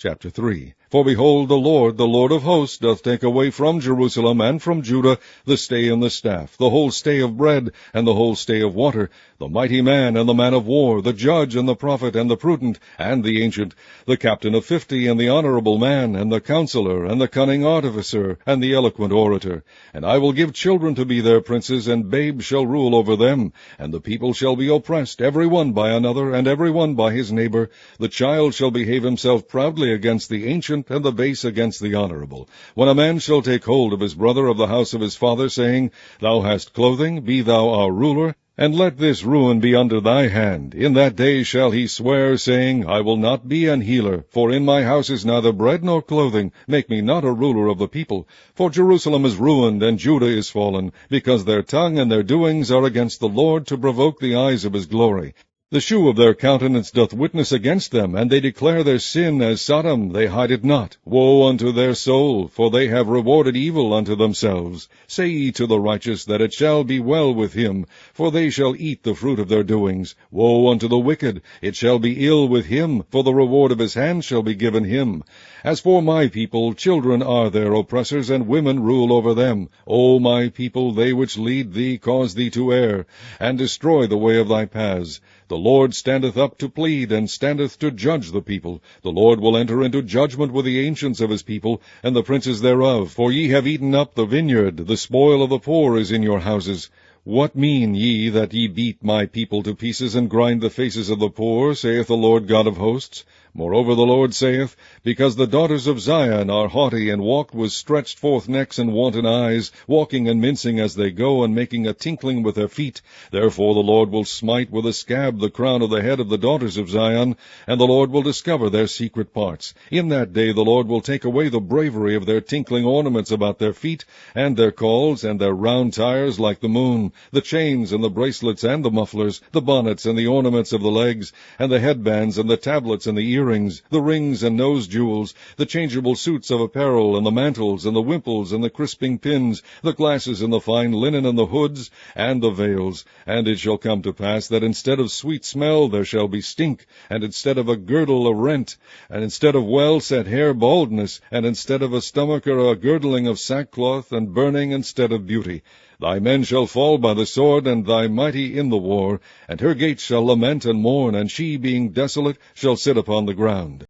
Chapter 3. For behold, the Lord of hosts, doth take away from Jerusalem and from Judah the stay and the staff, the whole stay of bread, and the whole stay of water, the mighty man and the man of war, the judge and the prophet and the prudent and the ancient, the captain of 50 and the honourable man, and the counsellor and the cunning artificer and the eloquent orator. And I will give children to be their princes, and babes shall rule over them. And the people shall be oppressed, every one by another, and every one by his neighbour. The child shall behave himself proudly against the ancient, and the base against the honourable. When a man shall take hold of his brother of the house of his father, saying, Thou hast clothing, be thou our ruler, and let this ruin be under thy hand. In that day shall he swear, saying, I will not be an healer, for in my house is neither bread nor clothing. Make me not a ruler of the people. For Jerusalem is ruined, and Judah is fallen, because their tongue and their doings are against the Lord, to provoke the eyes of his glory. The shew of their countenance doth witness against them, and they declare their sin as Sodom, they hide it not. Woe unto their soul, for they have rewarded evil unto themselves. Say ye to the righteous that it shall be well with him, for they shall eat the fruit of their doings. Woe unto the wicked, it shall be ill with him, for the reward of his hand shall be given him. As for my people, children are their oppressors, and women rule over them. O my people, they which lead thee cause thee to err, and destroy the way of thy paths. The Lord standeth up to plead, and standeth to judge the people. The Lord will enter into judgment with the ancients of his people, and the princes thereof. For ye have eaten up the vineyard, the spoil of the poor is in your houses. What mean ye that ye beat my people to pieces, and grind the faces of the poor, saith the Lord God of hosts? Moreover the Lord saith, Because the daughters of Zion are haughty, and walk with stretched forth necks and wanton eyes, walking and mincing as they go, and making a tinkling with their feet, therefore the Lord will smite with a scab the crown of the head of the daughters of Zion, and the Lord will discover their secret parts. In that day the Lord will take away the bravery of their tinkling ornaments about their feet, and their calls, and their round tires like the moon, the chains and the bracelets and the mufflers, the bonnets and the ornaments of the legs, and the headbands and the tablets and the earrings, the rings and nose jewels, the changeable suits of apparel, and the mantles, and the wimples, and the crisping pins, the glasses, and the fine linen, and the hoods, and the veils. And it shall come to pass that instead of sweet smell there shall be stink, and instead of a girdle a rent, and instead of well-set hair baldness, and instead of a stomacher a girdling of sackcloth, and burning instead of beauty. Thy men shall fall by the sword, and thy mighty in the war, and her gates shall lament and mourn, and she, being desolate, shall sit upon the ground.